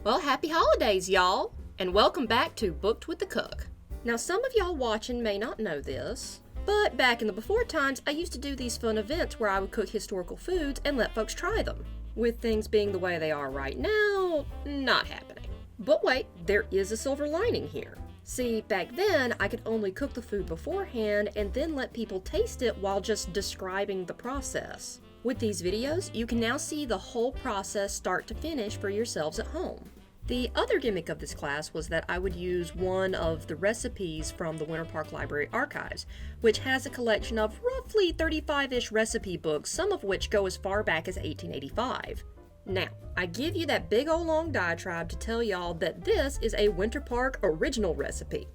Well, happy holidays, y'all, and welcome back to Booked with the Cook. Now, some of y'all watching may not know this, but back in the before times, I used to do these fun events where I would cook historical foods and let folks try them. With things being the way they are right now, not happening. But wait, there is a silver lining here. See, back then, I could only cook the food beforehand and then let people taste it while just describing the process. With these videos, you can now see the whole process start to finish for yourselves at home. The other gimmick of this class was that I would use one of the recipes from the Winter Park Library archives, which has a collection of roughly 35-ish recipe books, some of which go as far back as 1885. Now, I give you that big old long diatribe to tell y'all that this is a Winter Park original recipe.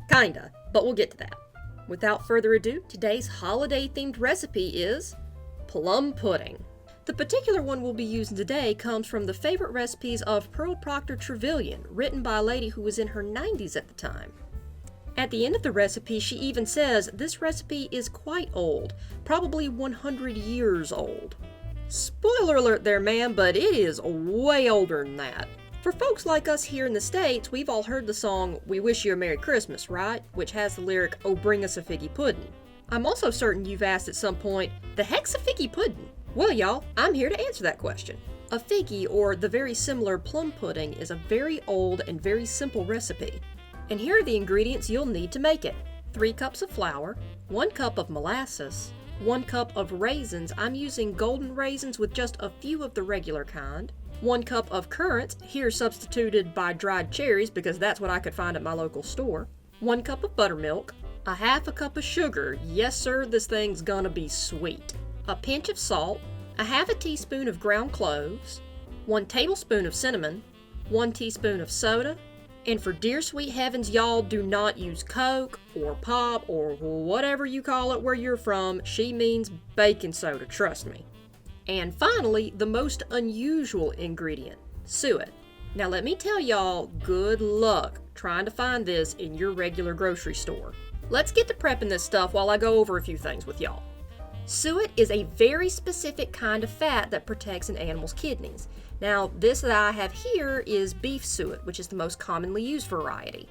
Kinda, but we'll get to that. Without further ado, today's holiday-themed recipe is plum pudding. The particular one we'll be using today comes from the favorite recipes of Proctor Trovillion, written by a lady who was in her 90s at the time. At the end of the recipe, she even says this recipe is quite old, probably 100 years old. Spoiler alert there, ma'am, but it is way older than that. For folks like us here in the States, we've all heard the song "We Wish You a Merry Christmas," right? Which has the lyric, "Oh, bring us a figgy pudding." I'm also certain you've asked at some point, the heck's a figgy pudding? Well, y'all, I'm here to answer that question. A figgy, or the very similar plum pudding, is a very old and very simple recipe. And here are the ingredients you'll need to make it. 3 cups of flour, 1 cup of molasses, 1 cup of raisins. I'm using golden raisins with just a few of the regular kind. 1 cup of currants, here substituted by dried cherries because that's what I could find at my local store. 1 cup of buttermilk, a half a cup of sugar. Yes, sir, this thing's gonna be sweet. A pinch of salt, a half a teaspoon of ground cloves, 1 tablespoon of cinnamon, 1 teaspoon of soda, and for dear sweet heavens, y'all, do not use Coke or Pop or whatever you call it where you're from. She means baking soda, trust me. And finally, the most unusual ingredient, suet. Now let me tell y'all, good luck trying to find this in your regular grocery store. Let's get to prepping this stuff while I go over a few things with y'all. Suet is a very specific kind of fat that protects an animal's kidneys. Now, this that I have here is beef suet, which is the most commonly used variety.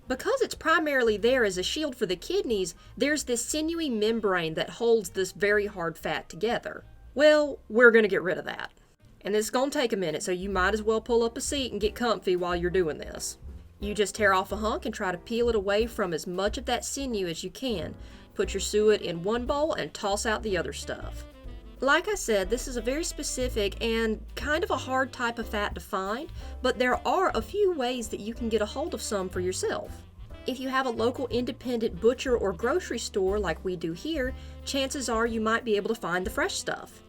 Because it's primarily there as a shield for the kidneys, there's this sinewy membrane that holds this very hard fat together. Well, we're going to get rid of that. And this is going to take a minute, so you might as well pull up a seat and get comfy while you're doing this. You just tear off a hunk and try to peel it away from as much of that sinew as you can. Put your suet in one bowl and toss out the other stuff. Like I said, this is a very specific and kind of a hard type of fat to find, but there are a few ways that you can get a hold of some for yourself. If you have a local independent butcher or grocery store like we do here, chances are you might be able to find the fresh stuff.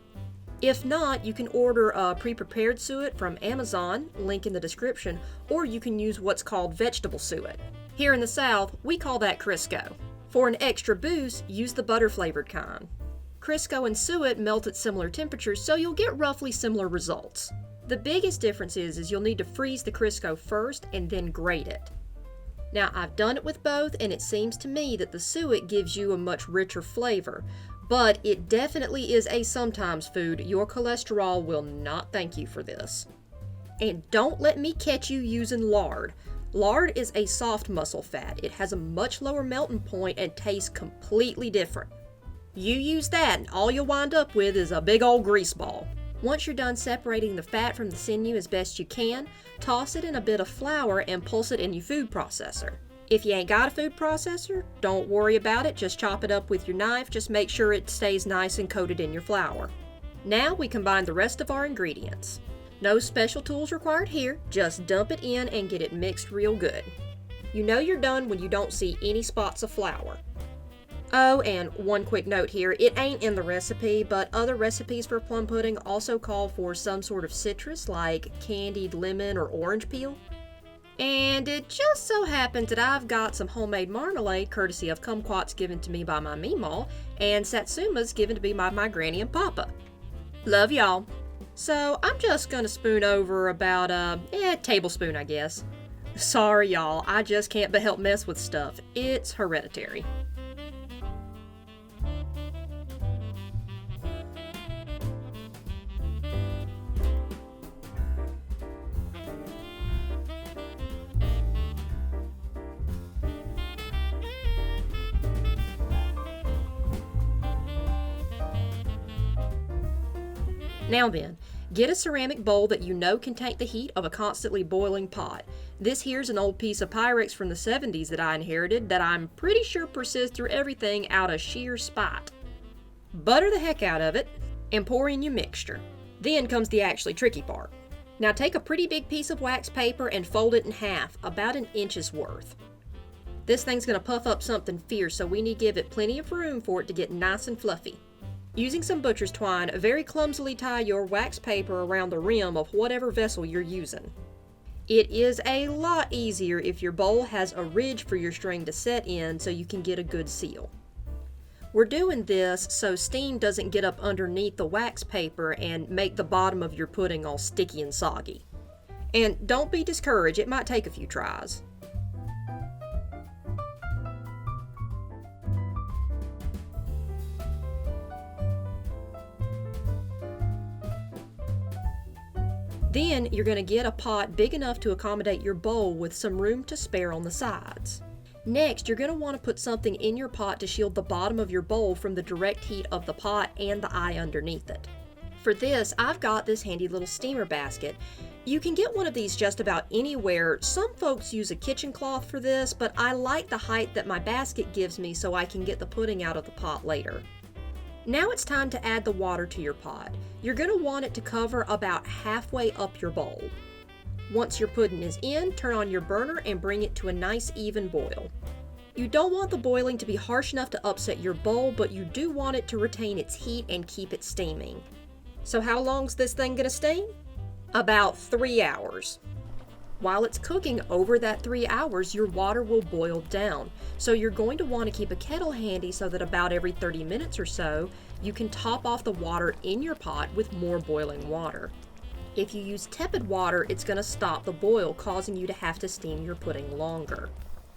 If not, you can order a pre-prepared suet from Amazon, link in the description, or you can use what's called vegetable suet. Here in the South, we call that Crisco. For an extra boost, use the butter-flavored kind. Crisco and suet melt at similar temperatures, so you'll get roughly similar results. The biggest difference is you'll need to freeze the Crisco first and then grate it. Now, I've done it with both, and it seems to me that the suet gives you a much richer flavor, but it definitely is a sometimes food. Your cholesterol will not thank you for this. And don't let me catch you using lard. Lard is a soft muscle fat. It has a much lower melting point and tastes completely different. You use that and all you'll wind up with is a big old grease ball. Once you're done separating the fat from the sinew as best you can, toss it in a bit of flour and pulse it in your food processor. If you ain't got a food processor, don't worry about it, just chop it up with your knife, just make sure it stays nice and coated in your flour. Now we combine the rest of our ingredients. No special tools required here, just dump it in and get it mixed real good. You know you're done when you don't see any spots of flour. Oh, and one quick note here, it ain't in the recipe, but other recipes for plum pudding also call for some sort of citrus like candied lemon or orange peel. And it just so happens that I've got some homemade marmalade courtesy of kumquats given to me by my meemaw and satsumas given to me by my granny and papa. Love y'all. So I'm just gonna spoon over about a tablespoon, I guess. Sorry y'all, I just can't but help mess with stuff. It's hereditary. Now then, get a ceramic bowl that you know can take the heat of a constantly boiling pot. This here's an old piece of Pyrex from the 70s that I inherited that I'm pretty sure persists through everything out of sheer spite. Butter the heck out of it and pour in your mixture. Then comes the actually tricky part. Now take a pretty big piece of wax paper and fold it in half, about an inch's worth. This thing's going to puff up something fierce, so we need to give it plenty of room for it to get nice and fluffy. Using some butcher's twine, very clumsily tie your wax paper around the rim of whatever vessel you're using. It is a lot easier if your bowl has a ridge for your string to set in so you can get a good seal. We're doing this so steam doesn't get up underneath the wax paper and make the bottom of your pudding all sticky and soggy. And don't be discouraged, it might take a few tries. Then you're going to get a pot big enough to accommodate your bowl with some room to spare on the sides. Next, you're going to want to put something in your pot to shield the bottom of your bowl from the direct heat of the pot and the eye underneath it. For this, I've got this handy little steamer basket. You can get one of these just about anywhere. Some folks use a kitchen cloth for this, but I like the height that my basket gives me so I can get the pudding out of the pot later. Now it's time to add the water to your pot. You're going to want it to cover about halfway up your bowl. Once your pudding is in, turn on your burner and bring it to a nice even boil. You don't want the boiling to be harsh enough to upset your bowl, but you do want it to retain its heat and keep it steaming. So how long's this thing going to steam? About 3 hours. While it's cooking over that 3 hours, your water will boil down. So you're going to want to keep a kettle handy so that about every 30 minutes or so, you can top off the water in your pot with more boiling water. If you use tepid water, it's going to stop the boil, causing you to have to steam your pudding longer.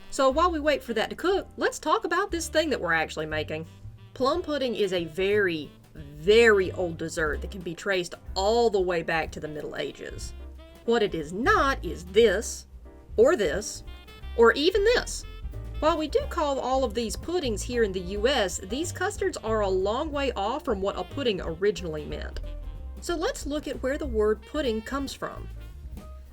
So while we wait for that to cook, let's talk about this thing that we're actually making. Plum pudding is a very, very old dessert that can be traced all the way back to the Middle Ages. What it is not is this, or even this. While we do call all of these puddings here in the US, these custards are a long way off from what a pudding originally meant. So let's look at where the word pudding comes from.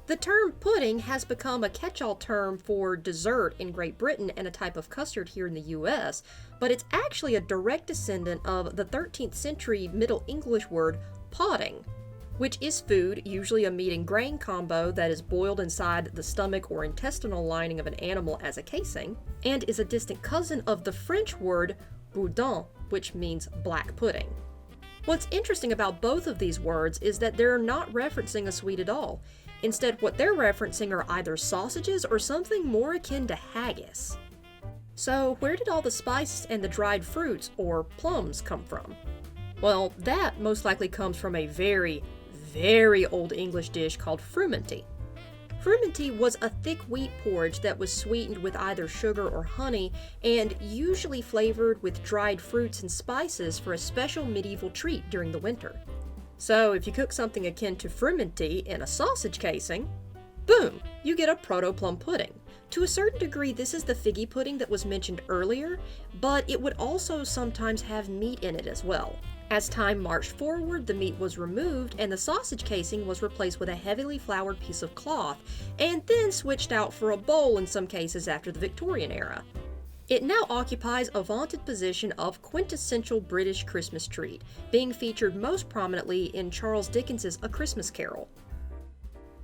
The term pudding has become a catch-all term for dessert in Great Britain and a type of custard here in the US, but it's actually a direct descendant of the 13th century Middle English word podding, which is food, usually a meat and grain combo that is boiled inside the stomach or intestinal lining of an animal as a casing, and is a distant cousin of the French word boudin, which means black pudding. What's interesting about both of these words is that they're not referencing a sweet at all. Instead, what they're referencing are either sausages or something more akin to haggis. So, where did all the spices and the dried fruits, or plums, come from? Well, that most likely comes from a very, very old English dish called frumenty. Frumenty was a thick wheat porridge that was sweetened with either sugar or honey and usually flavored with dried fruits and spices for a special medieval treat during the winter. So if you cook something akin to frumenty in a sausage casing, boom, you get a proto-plum pudding. To a certain degree, this is the figgy pudding that was mentioned earlier, but it would also sometimes have meat in it as well. As time marched forward, the meat was removed and the sausage casing was replaced with a heavily floured piece of cloth, and then switched out for a bowl in some cases after the Victorian era. It now occupies a vaunted position of quintessential British Christmas treat, being featured most prominently in Charles Dickens's A Christmas Carol.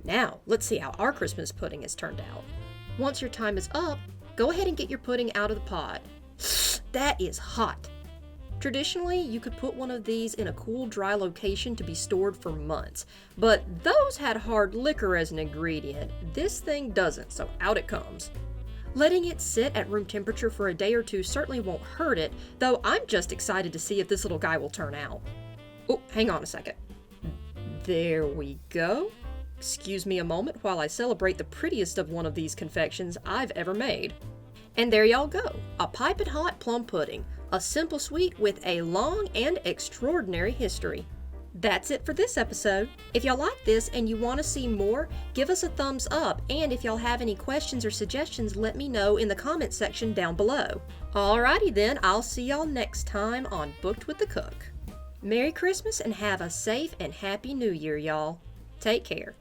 Now, let's see how our Christmas pudding has turned out. Once your time is up, go ahead and get your pudding out of the pot. That is hot! Traditionally, you could put one of these in a cool, dry location to be stored for months, but those had hard liquor as an ingredient. This thing doesn't, so out it comes. Letting it sit at room temperature for a day or two certainly won't hurt it, though I'm just excited to see if this little guy will turn out. Oh, hang on a second. There we go. Excuse me a moment while I celebrate the prettiest of one of these confections I've ever made. And there y'all go, a piping hot plum pudding, a simple sweet with a long and extraordinary history. That's it for this episode. If y'all like this and you want to see more, give us a thumbs up, and if y'all have any questions or suggestions, let me know in the comment section down below. Alrighty then, I'll see y'all next time on Booked with the Cook. Merry Christmas and have a safe and happy New Year, y'all. Take care.